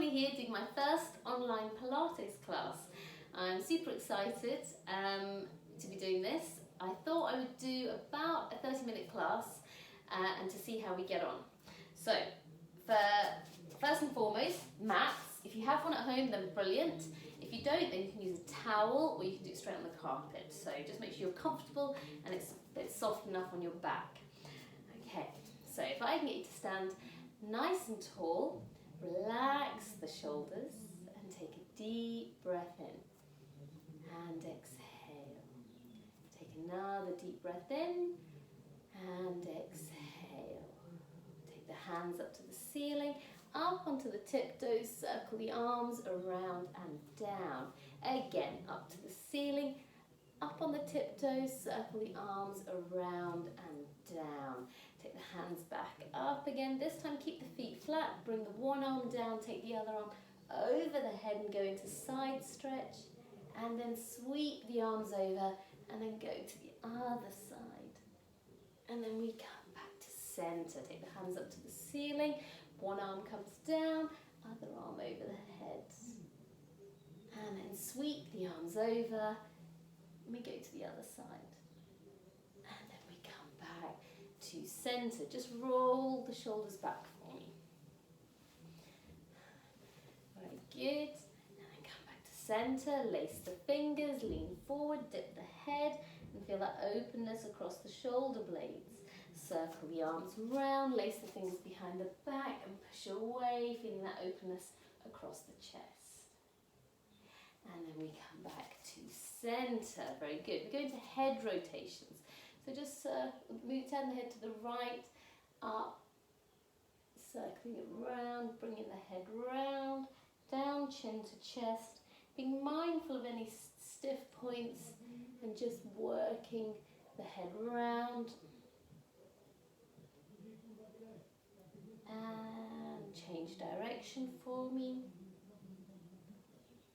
finally here doing my first online Pilates class. I'm super excited to be doing this. I thought I would do about a 30-minute class and to see how we get on. So, first and foremost, mats. If you have one at home, then brilliant. If you don't, then you can use a towel or you can do it straight on the carpet. So just make sure you're comfortable and it's soft enough on your back. Okay, so if I can get you to stand nice and tall, relax the shoulders and take a deep breath in and exhale. Take another deep breath in and exhale. Take the hands up to the ceiling, up onto the tiptoes, circle the arms around and down. Again, up to the ceiling, up on the tiptoes, circle the arms around and down. Take the hands back up again. This time keep the feet flat, bring the one arm down, take the other arm over the head and go into side stretch. And then sweep the arms over and then go to the other side. And then we come back to center. Take the hands up to the ceiling. One arm comes down, other arm over the head. And then sweep the arms over. And we go to the other side. And then we come back to center. Just roll the shoulders back for me. Very good. And then come back to center. Lace the fingers, lean forward, dip the head, and feel that openness across the shoulder blades. Circle the arms round, lace the fingers behind the back and push away, feeling that openness across the chest. And then we come back to center. Very good. We're going to head rotations. So just turn the head to the right, up, circling it round, bringing the head round, down, chin to chest, being mindful of any stiff points and just working the head round. And change direction for me.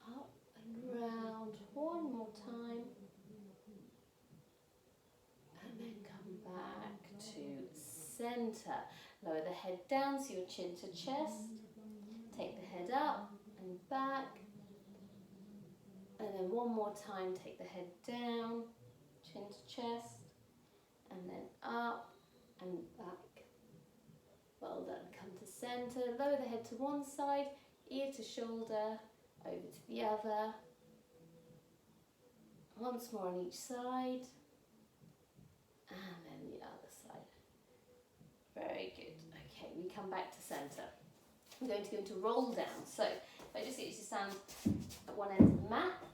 Up and round one more time. And then come back to center. Lower the head down so your chin to chest. Take the head up and back. And then one more time, take the head down, chin to chest. And then up and back. Well done. Come to center, lower the head to one side, ear to shoulder, over to the other. Once more on each side. And then the other side. Very good. Okay, we come back to center. I'm going to go into roll down. So if I just get you to stand at one end of the mat,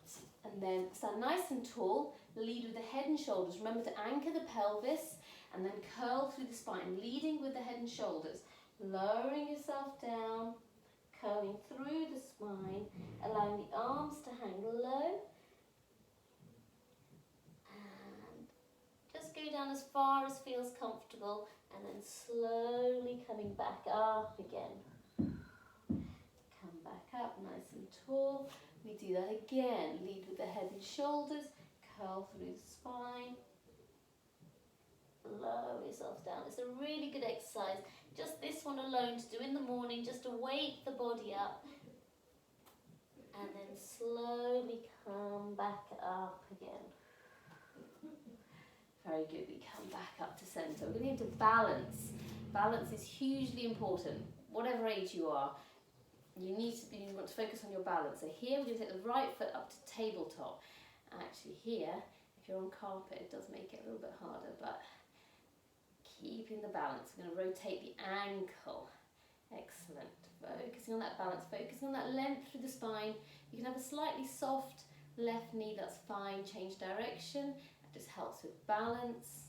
and then stand nice and tall, lead with the head and shoulders. Remember to anchor the pelvis, and then curl through the spine, leading with the head and shoulders, lowering yourself down, curling through the spine, allowing the arms to hang low, and just go down as far as feels comfortable, and then slowly coming back up again. Come back up nice and tall. We do that again, lead with the head and shoulders, curl through the spine, lower yourself down. It's a really good exercise. Just this one alone to do in the morning, just to wake the body up. And then slowly come back up again. Very good. We come back up to center. We're going to balance. Balance is hugely important. Whatever age you are, you want to focus on your balance. So here we're going to take the right foot up to tabletop. Actually here, if you're on carpet, it does make it a little bit harder, but keeping the balance. We're going to rotate the ankle. Excellent. Focusing on that balance, focusing on that length through the spine. You can have a slightly soft left knee, that's fine. Change direction. That just helps with balance.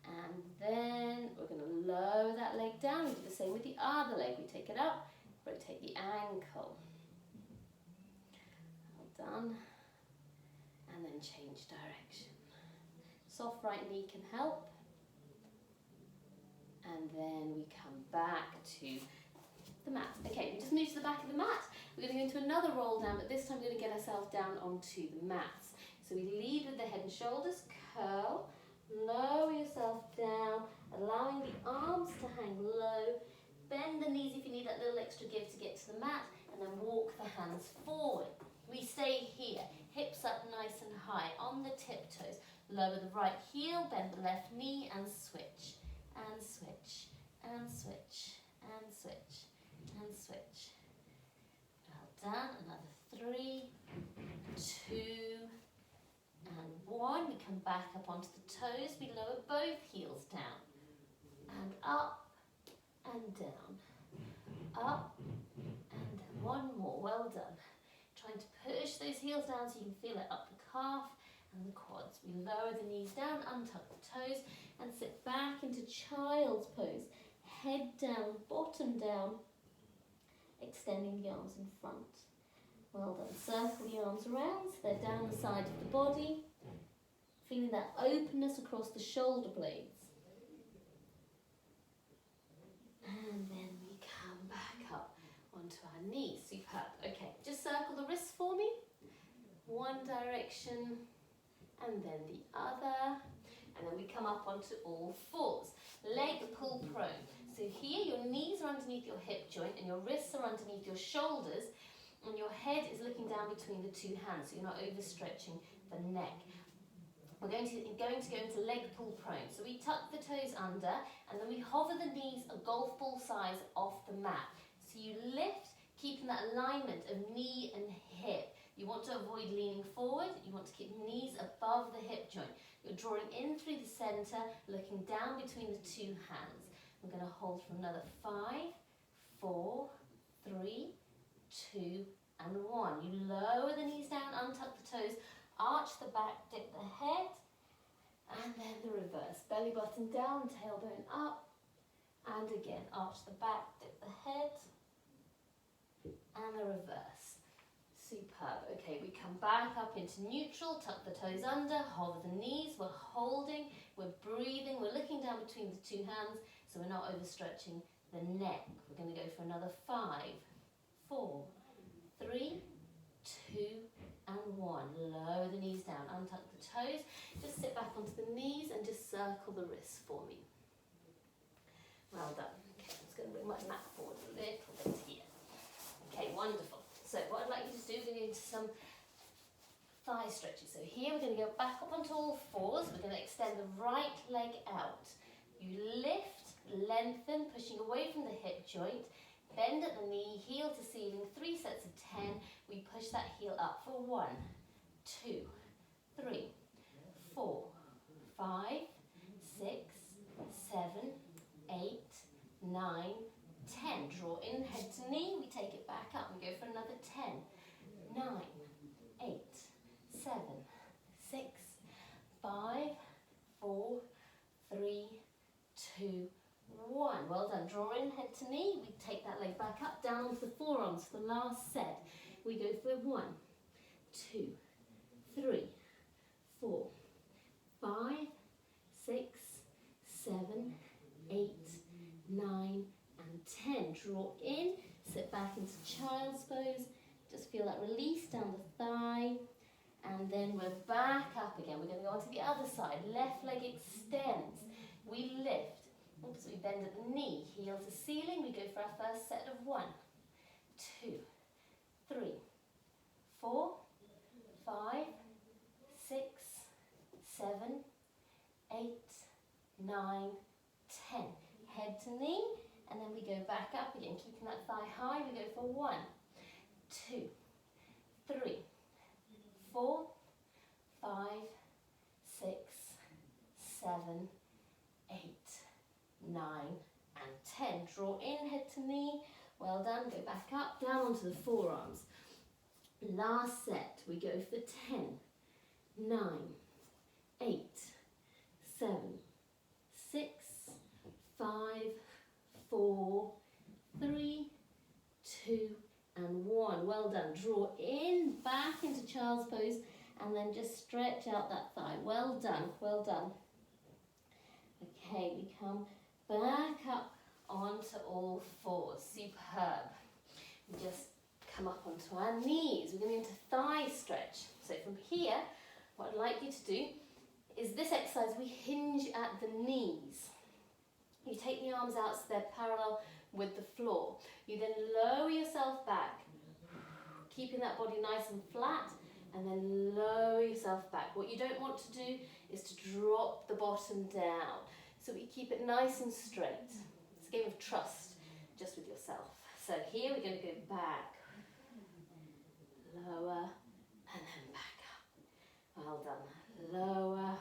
And then we're going to lower that leg down. We do the same with the other leg. We take it up, rotate the ankle. Well done. And then change direction. Soft right knee can help. And then we come back to the mat. Okay, we just moved to the back of the mat. We're going to go into another roll down, but this time we're going to get ourselves down onto the mats. So we lead with the head and shoulders, curl, lower yourself down, allowing the arms to hang low, bend the knees if you need that little extra give to get to the mat, and then walk the hands forward. We stay here, hips up nice and high on the tiptoes. Lower the right heel, bend the left knee, and switch, and switch, and switch, and switch, and switch. Well done. Another 3, 2, and 1. We come back up onto the toes. We lower both heels down, and up, and down, up, and down. One more. Well done. Trying to push those heels down so you can feel it up the calf and the quads. We lower the knees down, untuck the toes, and sit back into child's pose. Head down, bottom down, extending the arms in front. Well done. Circle the arms around so they're down the side of the body. Feeling that openness across the shoulder blades. And then we come back up onto our knees. Superb. Okay, just circle the wrists for me. One direction and then the other. And then we come up onto all fours. Leg pull prone. So here your knees are underneath your hip joint and your wrists are underneath your shoulders, and your head is looking down between the two hands, so you're not overstretching the neck. We're going to go into leg pull prone. So we tuck the toes under, and then we hover the knees a golf ball size off the mat. So you lift, keeping that alignment of knee and hip. You want to avoid leaning forward. You want to keep knees above the hip joint. You're drawing in through the center, looking down between the two hands. We're going to hold for another 5, 4, 3, 2, and 1. You lower the knees down, untuck the toes, arch the back, dip the head, and then the reverse. Belly button down, tailbone up, and again, arch the back, dip the head, and the reverse. Superb. Okay, we come back up into neutral, tuck the toes under, hover the knees, we're holding, we're breathing, we're looking down between the two hands, so we're not overstretching the neck. We're going to go for another 5, 4, 3, 2, and 1. Lower the knees down, untuck the toes, just sit back onto the knees and just circle the wrists for me. Well done. Okay, I'm just going to bring my mat forward a little bit here. Okay, wonderful. So what I'd like you to do is go into some thigh stretches. So here we're going to go back up onto all fours. We're going to extend the right leg out. You lift, lengthen, pushing away from the hip joint. Bend at the knee, heel to ceiling, 3 sets of 10. We push that heel up for 1, 2, 3, 4, 5, 6, 7, 8, 9, 10. Draw in, head to knee. We take it back up and go for another 10, 9, 8, 7, 6, 5, 4, 3, 2, 1. Well done. Draw in, head to knee. We take that leg back up, down onto the forearms for the last set. We go for 1, 2, 3, 4, 5, 6, 7, 8, 9, and 10. Draw in, sit back into child's pose. Just feel that release down the thigh. And then we're back up again. We're going to go on to the other side. Left leg extends. We lift. Oops, we bend at the knee, heel to ceiling. We go for our first set of 1, 2, 3, 4, 5, 6, 7, 8, 9, 10. Head to knee, and then we go back up again, keeping that thigh high. We go for 1, 2, 3, 4, 5, 6, 7, 8, 9, and 10. Draw in, head to knee. Well done. Go back up, down onto the forearms. Last set. We go for 10, 9, 8, 7, 6, 5, 4, 3, 2, and 1. Well done. Draw in, back into child's pose, and then just stretch out that thigh. Well done. Well done. Okay, we come back up onto all fours. Superb. We just come up onto our knees. We're going into thigh stretch. So from here, what I'd like you to do is this exercise, we hinge at the knees. You take the arms out so they're parallel with the floor. You then lower yourself back, keeping that body nice and flat, and then lower yourself back. What you don't want to do is to drop the bottom down. So we keep it nice and straight. It's a game of trust, just with yourself. So here we're going to go back, lower, and then back up. Well done. Lower,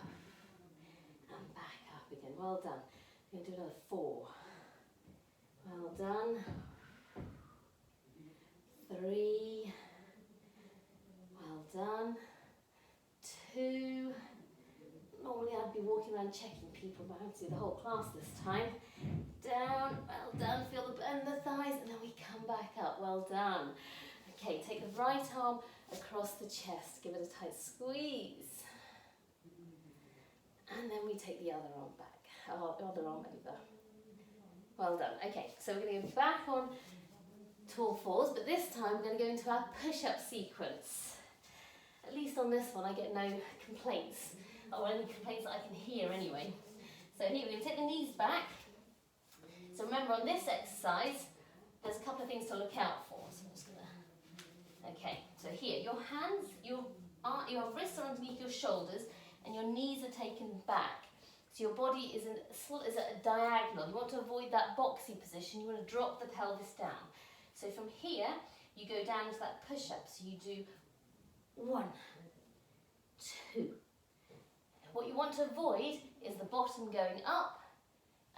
and back up again. Well done. We're going to do another 4. Well done. 3. Well done. 2. Normally I'd be walking around checking people, but I have to do the whole class this time. Down, well done. Feel the bend the thighs, and then we come back up. Well done. Okay, take the right arm across the chest. Give it a tight squeeze. And then we take the other arm back. Other arm over. Well done. Okay, so we're going to go back on tall fours, but this time we're going to go into our push-up sequence. At least on this one I get no complaints, or any complaints that I can hear anyway. So here we're going to take the knees back. So remember, on this exercise there's a couple of things to look out for. So I'm just going to... Okay, so here your hands, your wrists are underneath your shoulders and your knees are taken back. So your body is at a diagonal. You want to avoid that boxy position. You want to drop the pelvis down. So from here, you go down into that push-up. So you do 1, 2. What you want to avoid is the bottom going up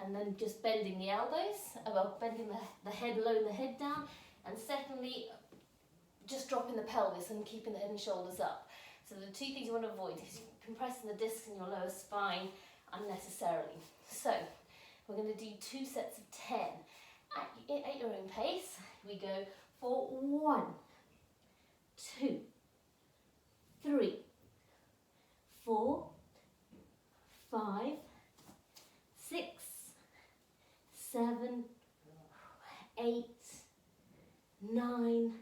and then just bending the elbows, bending the head low and the head down. And secondly, just dropping the pelvis and keeping the head and shoulders up. So the 2 things you want to avoid is compressing the discs in your lower spine unnecessarily. So we're going to do 2 sets of 10 at your own pace. We go for 1, 2, 3, 4, 5, 6, 7, 8, 9.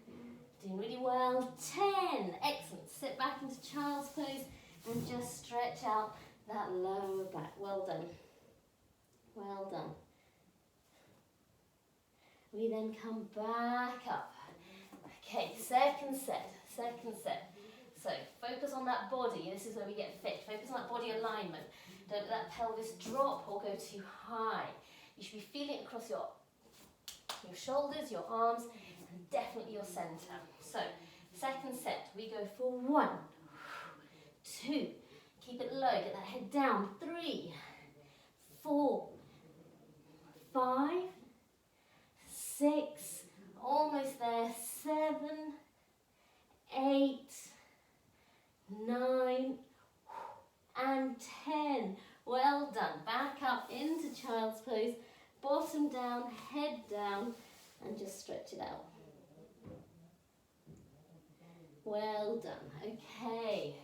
Doing really well. 10. Excellent. Sit back into child's pose and just stretch out that lower back. Well done. Well done. We then come back up. Okay, second set. So focus on that body. This is where we get fit. Focus on that body alignment. Don't let that pelvis drop or go too high. You should be feeling it across your shoulders, your arms, and definitely your center. So second set, we go for 1, 2. Keep it low, get that head down. 3, 4, 5, 6, almost there. 7, 8, 9, and 10. Well done. Back up into child's pose, bottom down, head down, and just stretch it out. Well done. Okay.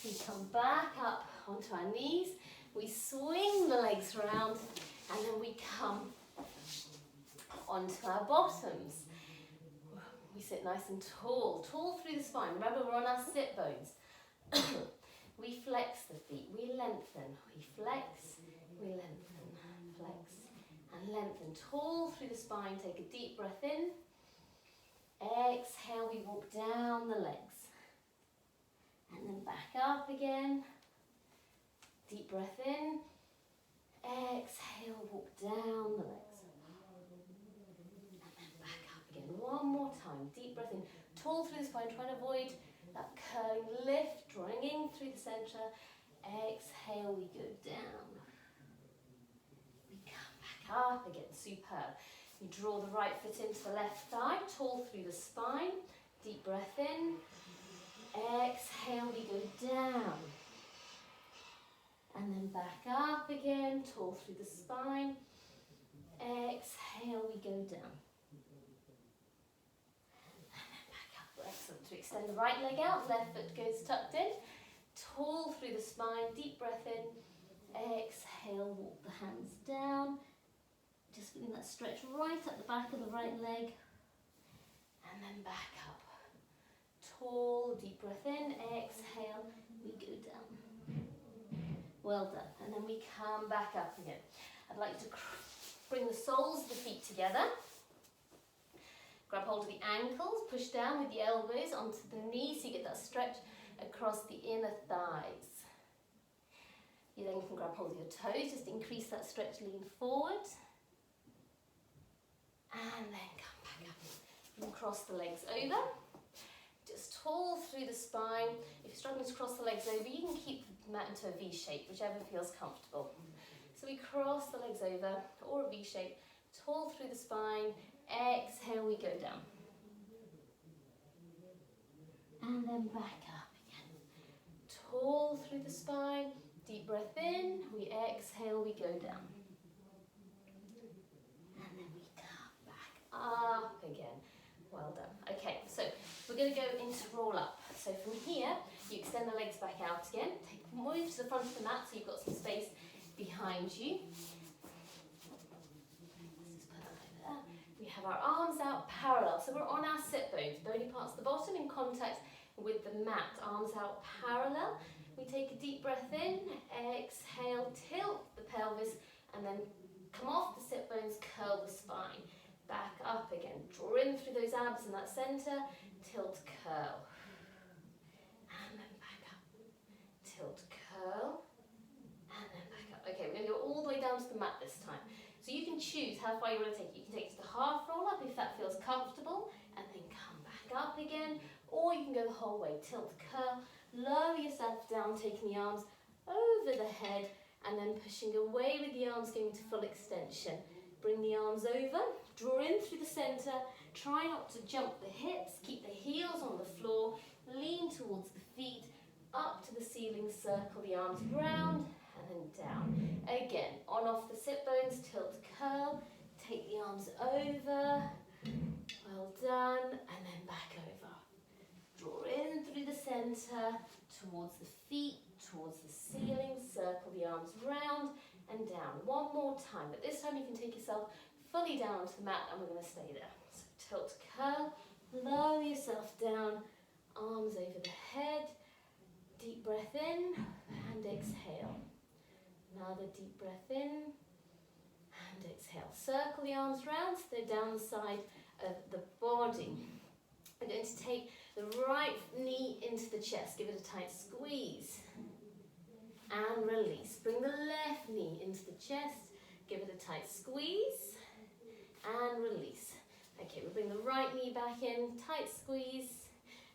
We come back up onto our knees, we swing the legs round, and then we come onto our bottoms. We sit nice and tall through the spine. Remember, we're on our sit bones. We flex the feet, we lengthen, we flex, we lengthen, flex, and lengthen. Tall through the spine. Take a deep breath in. Exhale, we walk down the legs. And then back up again. Deep breath in. Exhale, walk down the legs. And then back up again. One more time. Deep breath in. Tall through the spine, trying to avoid that curling lift, drawing in through the center. Exhale, we go down. We come back up again. Superb. You draw the right foot into the left thigh, tall through the spine. Deep breath in. Exhale, we go down. And then back up again, tall through the spine. Exhale, we go down. And then back up. Excellent. To extend the right leg out, left foot goes tucked in. Tall through the spine, deep breath in. Exhale, walk the hands down. Just feeling that stretch right up the back of the right leg. And then back up. Tall, deep breath in. Exhale, we go down. Well done. And then we come back up again. I'd like to bring the soles of the feet together. Grab hold of the ankles, push down with the elbows onto the knees so you get that stretch across the inner thighs. You then can grab hold of your toes, just increase that stretch, lean forward. And then come back up. You can cross the legs over. Just tall through the spine. If you're struggling to cross the legs over, you can keep the mat into a V shape, whichever feels comfortable. So we cross the legs over, or a V shape, tall through the spine. Exhale, we go down. And then back up again. Tall through the spine. Deep breath in. We exhale, we go down. And then we come back up again. Well done. Okay, so we're going to go into roll up. So from here, you extend the legs back out again. Move to the front of the mat so you've got some space behind you. Let's just put that over there. We have our arms out parallel. So we're on our sit bones, bony parts at the bottom in contact with the mat. Arms out parallel. We take a deep breath in, exhale, tilt the pelvis, and then come off the sit bones, curl the spine. Back up again, draw in through those abs in that centre, tilt, curl. And then back up, tilt, curl, and then back up. Okay, we're going to go all the way down to the mat this time. So you can choose how far you want to take it. You can take it to the half roll up if that feels comfortable, and then come back up again, or you can go the whole way, tilt, curl, lower yourself down, taking the arms over the head, and then pushing away with the arms going to full extension. Bring the arms over, draw in through the centre, try not to jump the hips, keep the heels on the floor, lean towards the feet, up to the ceiling, circle the arms round, and then down. Again, on off the sit bones, tilt, curl, take the arms over, well done, and then back over. Draw in through the centre, towards the feet, towards the ceiling, circle the arms round, and down. One more time, but this time you can take yourself fully down onto the mat and we're going to stay there. So tilt, curl, lower yourself down, arms over the head, deep breath in and exhale. Another deep breath in and exhale. Circle the arms round so they're down the side of the body. We're going to take the right knee into the chest, give it a tight squeeze. And release. Bring the left knee into the chest, give it a tight squeeze, and release. Okay, we'll bring the right knee back in, tight squeeze,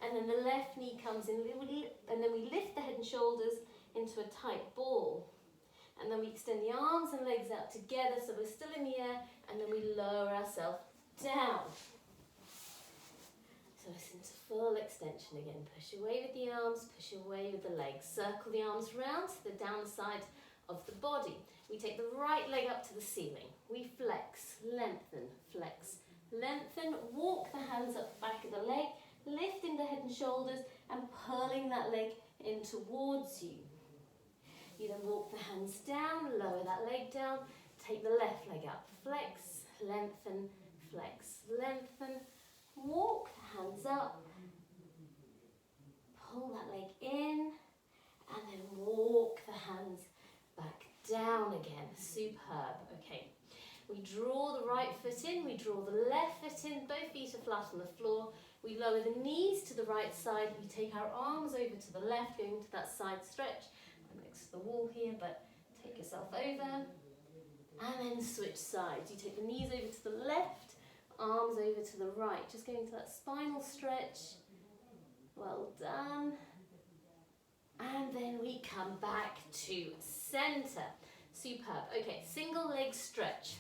and then the left knee comes in, and then we lift the head and shoulders into a tight ball. And then we extend the arms and legs out together so we're still in the air, and then we lower ourselves down. So it's into full extension again. Push away with the arms, push away with the legs. Circle the arms round so they're down the side of the body. We take the right leg up to the ceiling. We flex, lengthen, flex, lengthen. Walk the hands up back of the leg, lifting the head and shoulders and pulling that leg in towards you. You then walk the hands down, lower that leg down, take the left leg up. Flex, lengthen, flex, lengthen. Walk the hands up, pull that leg in, and then walk the hands back down again. Superb. Okay, we draw the right foot in, we draw the left foot in, both feet are flat on the floor. We lower the knees to the right side, we take our arms over to the left, going to that side stretch. I'm next to the wall here, but take yourself over, and then switch sides. You take the knees over to the left, arms over to the right, just going to that spinal stretch. Well done. And then we come back to center. Superb. Okay, single leg stretch.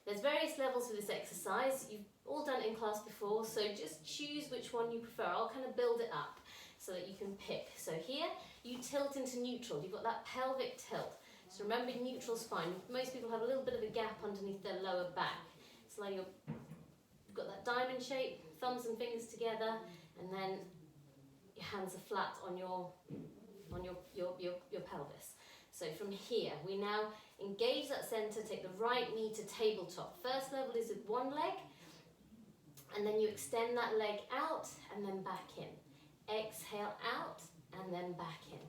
There's various levels to this exercise. You've all done it in class before, so just choose which one you prefer. I'll kind of build it up so that you can pick. So here, you tilt into neutral. You've got that pelvic tilt. So remember, neutral spine. Most people have a little bit of a gap underneath their lower back. It's like you've got that diamond shape, thumbs and fingers together, and then your hands are flat on your pelvis. So from here, we now engage that center, take the right knee to tabletop. First level is with one leg, and then you extend that leg out and then back in. Exhale out and then back in.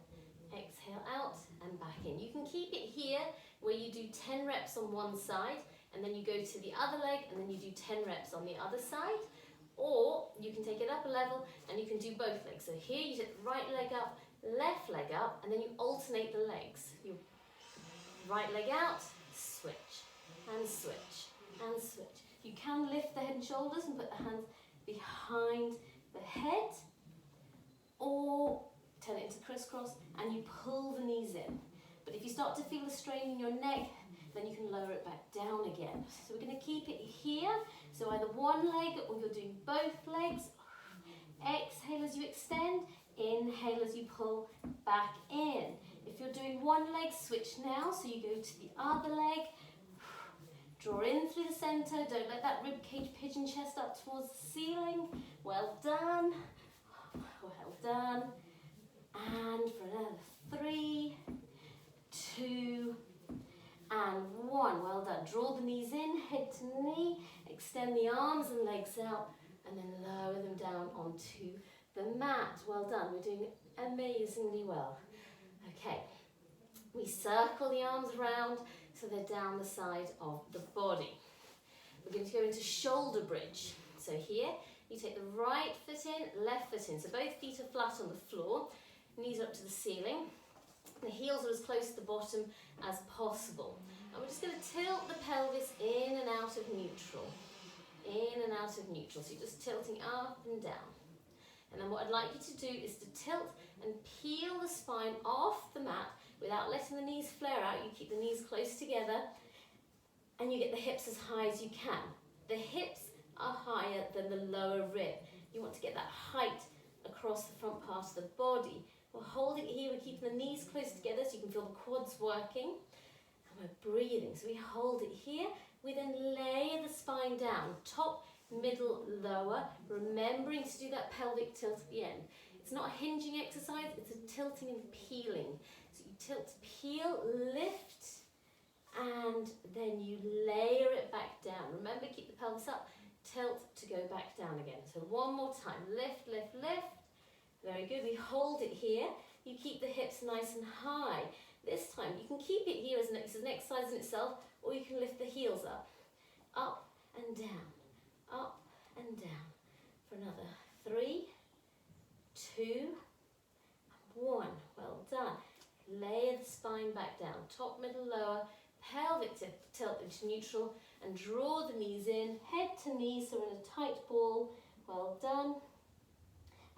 Exhale out and back in. You can keep it here where you do 10 reps on one side, and then you go to the other leg, and then you do 10 reps on the other side. Or you can take it up a level and you can do both legs. So here you take the right leg up, left leg up, and then you alternate the legs. You right leg out, switch, and switch, and switch. You can lift the head and shoulders and put the hands behind the head, or turn it into crisscross and you pull the knees in. But if you start to feel a strain in your neck, then you can lower it back down again. So we're going to keep it here. So either one leg or you're doing both legs. Exhale as you extend, inhale as you pull back in. If you're doing one leg, switch now. So you go to the other leg, draw in through the center. Don't let that rib cage pigeon chest up towards the ceiling. Well done. Well done. And for another 3, 2, and 1. Well done. Draw the knees in, head to knee, extend the arms and legs out, and then lower them down onto the mat. Well done. We're doing amazingly well. Okay. We circle the arms around so they're down the side of the body. We're going to go into shoulder bridge. So here, you take the right foot in, left foot in. So both feet are flat on the floor, knees are up to the ceiling. The heels are as close to the bottom as possible. And we're just going to tilt the pelvis in and out of neutral. In and out of neutral. So you're just tilting up and down. And then what I'd like you to do is to tilt and peel the spine off the mat without letting the knees flare out. You keep the knees close together and you get the hips as high as you can. The hips are higher than the lower rib. You want to get that height across the front part of the body. We're holding it here, we're keeping the knees close together so you can feel the quads working. And we're breathing. So we hold it here. We then layer the spine down, top, middle, lower, remembering to do that pelvic tilt at the end. It's not a hinging exercise, it's a tilting and peeling. So you tilt, peel, lift, and then you layer it back down. Remember, keep the pelvis up, tilt to go back down again. So one more time, lift, lift, lift. Very good, we hold it here. You keep the hips nice and high. This time, you can keep it here as an exercise in itself, or you can lift the heels up and down, up and down. For another 3, 2, 1. Well done. Layer the spine back down, top, middle, lower, pelvic tilt into neutral, and draw the knees in, head to knee, so we're in a tight ball. Well done.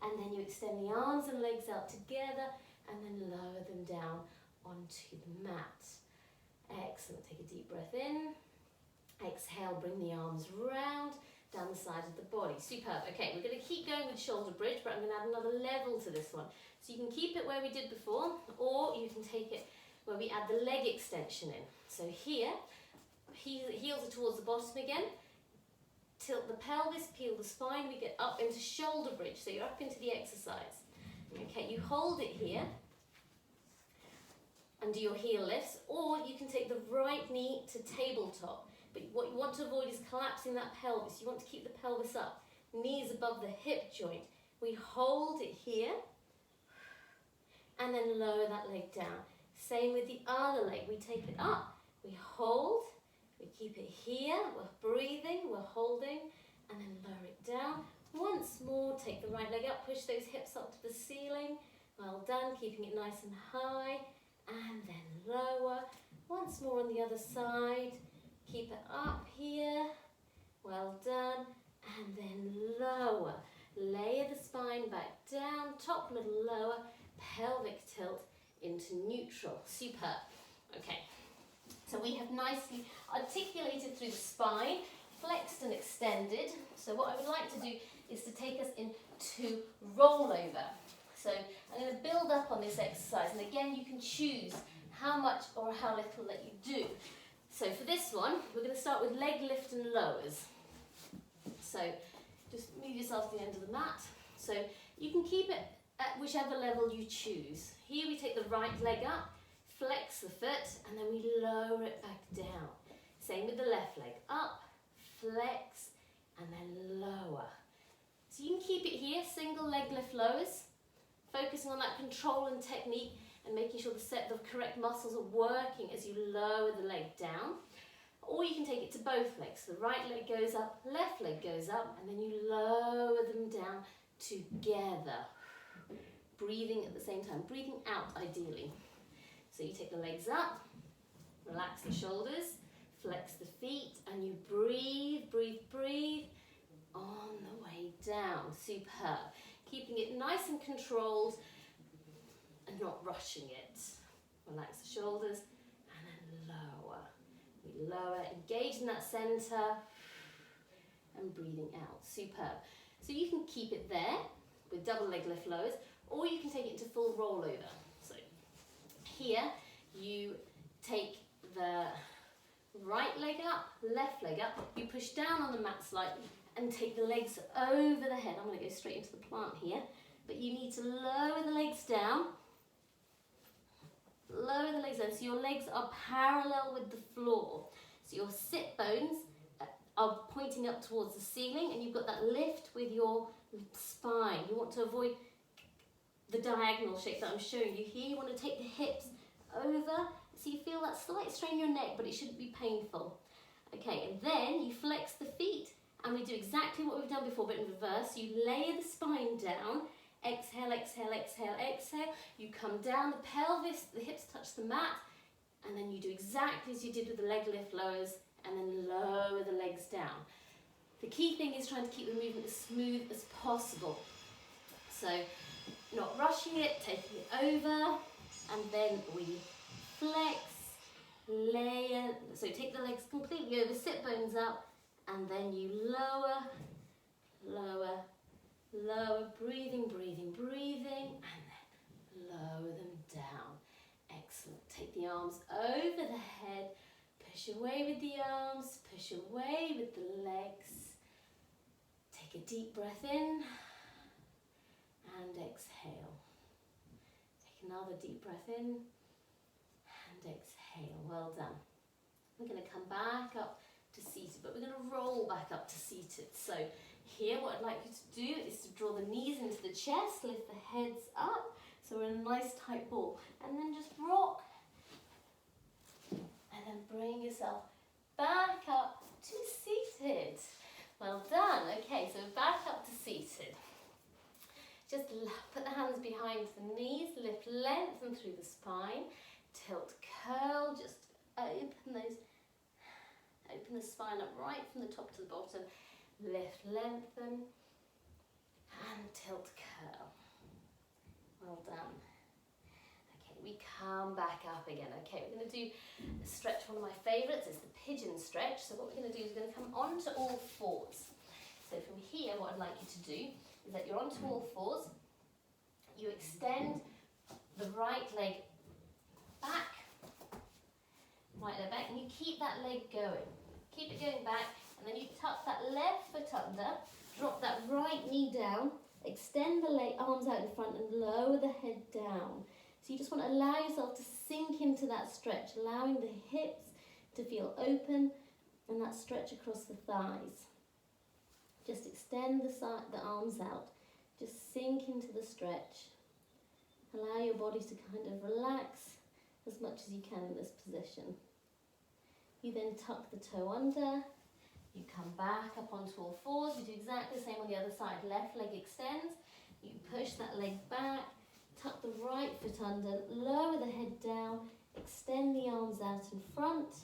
And then you extend the arms and legs out together and then lower them down onto the mat. Excellent. Take a deep breath in. Exhale, bring the arms round down the side of the body. Superb. Okay, we're going to keep going with shoulder bridge, but I'm going to add another level to this one. So you can keep it where we did before, or you can take it where we add the leg extension in. So here, heels are towards the bottom again. Tilt the pelvis, peel the spine, we get up into shoulder bridge, so you're up into the exercise. Okay, you hold it here, and do your heel lifts, or you can take the right knee to tabletop. But what you want to avoid is collapsing that pelvis. You want to keep the pelvis up, knees above the hip joint. We hold it here, and then lower that leg down. Same with the other leg, we take it up, we hold, we keep it here, we're breathing, we're holding, and then lower it down. Once more, take the right leg up, push those hips up to the ceiling. Well done, keeping it nice and high, and then lower. Once more on the other side, keep it up here. Well done, and then lower. Layer the spine back down, top, middle, lower, pelvic tilt into neutral. Superb. Okay. So we have nicely articulated through the spine, flexed and extended. So what I would like to do is to take us into rollover. So I'm going to build up on this exercise, and again you can choose how much or how little that you do. So for this one, we're going to start with leg lift and lowers. So just move yourself to the end of the mat. So you can keep it at whichever level you choose. Here we take the right leg up, flex the foot, and then we lower it back down. Same with the left leg, up, flex, and then lower. So you can keep it here, single leg lift lowers, focusing on that control and technique and making sure the correct muscles are working as you lower the leg down. Or you can take it to both legs. So the right leg goes up, left leg goes up, and then you lower them down together. Breathing at the same time, breathing out ideally. So you take the legs up, relax the shoulders, flex the feet, and you breathe, breathe, breathe on the way down. Superb. Keeping it nice and controlled and not rushing it. Relax the shoulders and then lower. We lower, engage in that center and breathing out. Superb. So you can keep it there with double leg lift lowers, or you can take it into full rollover. So here you take the right leg up, left leg up, you push down on the mat slightly and take the legs over the head. I'm going to go straight into the plant here, but you need to lower the legs down. Lower the legs down so your legs are parallel with the floor. So your sit bones are pointing up towards the ceiling and you've got that lift with your spine. You want to avoid the diagonal shape that I'm showing you here. You want to take the hips over so you feel that slight strain in your neck, but it shouldn't be painful. Okay, and then you flex the feet and we do exactly what we've done before, but in reverse. You layer the spine down. Exhale, exhale, exhale, exhale. You come down, the pelvis, the hips touch the mat, and then you do exactly as you did with the leg lift lowers, and then lower the legs down. The key thing is trying to keep the movement as smooth as possible. So, not rushing it, taking it over, and then we flex, layer. So take the legs completely over, sit bones up, and then you lower, lower, lower, breathing, breathing, breathing, and then lower them down. Excellent. Take the arms over the head, push away with the arms, push away with the legs. Take a deep breath in and exhale. Take another deep breath in and exhale. Well done. We're going to come back up to seated, but we're going to roll back up to seated. So here, what I'd like you to do is to draw the knees into the chest, lift the heads up, so we're in a nice tight ball, and then just rock, and then bring yourself back up to seated. Well done. Okay, so back up to seated. Just put the hands behind the knees, lift, lengthen through the spine, tilt, curl, just open the spine up right from the top to the bottom. Lift, lengthen, and tilt, curl. Well done. Okay, we come back up again. Okay, we're going to do a stretch, one of my favourites. It's the pigeon stretch. So what we're going to do is we're going to come onto all fours. So from here, what I'd like you to do is that you're onto all fours. You extend the right leg back, and you keep that leg going. Keep it going back. And then you tuck that left foot under, drop that right knee down, extend the arms out in front and lower the head down. So you just want to allow yourself to sink into that stretch, allowing the hips to feel open and that stretch across the thighs. Just extend the arms out, just sink into the stretch. Allow your body to kind of relax as much as you can in this position. You then tuck the toe under. You come back up onto all fours. You do exactly the same on the other side. Left leg extends. You push that leg back. Tuck the right foot under. Lower the head down. Extend the arms out in front.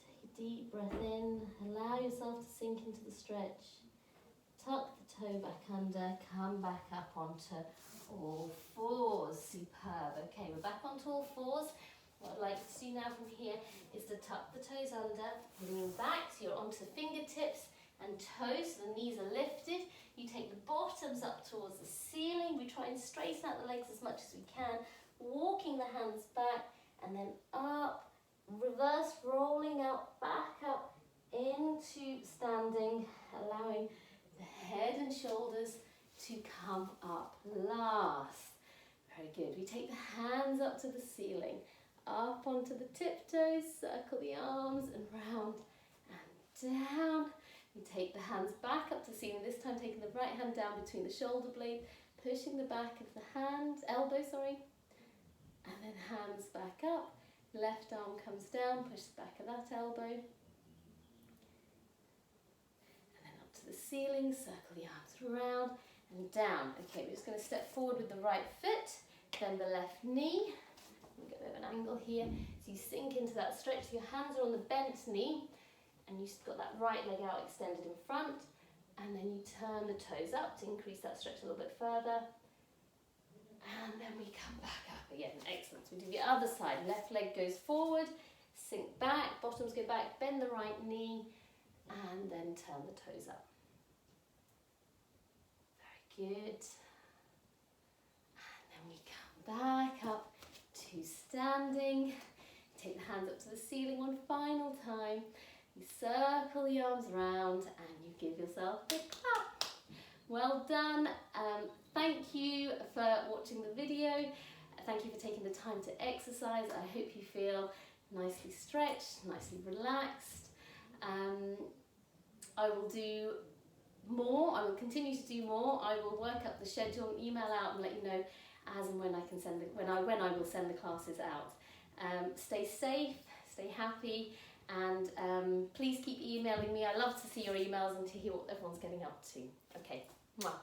Take a deep breath in. Allow yourself to sink into the stretch. Tuck the toe back under. Come back up onto all fours. Superb. Okay, we're back onto all fours. What I'd like you to do now from here is to tuck the toes under, lean back so you're onto the fingertips and toes, so the knees are lifted. You take the bottoms up towards the ceiling. We try and straighten out the legs as much as we can, walking the hands back and then up, reverse, rolling out, back up into standing, allowing the head and shoulders to come up last. Very good. We take the hands up to the ceiling. Up onto the tiptoes, circle the arms and round and down. You take the hands back up to the ceiling, this time taking the right hand down between the shoulder blades, pushing the back of the hand, elbow, And then hands back up, left arm comes down, push the back of that elbow. And then up to the ceiling, circle the arms around and down. Okay, we're just going to step forward with the right foot, then the left knee. We'll get a bit of an angle here. So you sink into that stretch, so your hands are on the bent knee, and you've got that right leg out extended in front, and then you turn the toes up to increase that stretch a little bit further. And then we come back up again. Excellent. So we do the other side. Left leg goes forward, sink back, bottoms go back, bend the right knee, and then turn the toes up. Very good. And then we come back up to standing. Take the hands up to the ceiling one final time. You circle the arms around and you give yourself a clap. Well done. Thank you for watching the video. Thank you for taking the time to exercise. I hope you feel nicely stretched, nicely relaxed. I will do more. I will continue to do more. I will work up the schedule, email out, and let you know as and when I can send when I will send the classes out. Stay safe, stay happy, and please keep emailing me. I love to see your emails and to hear what everyone's getting up to. Okay. Mwah.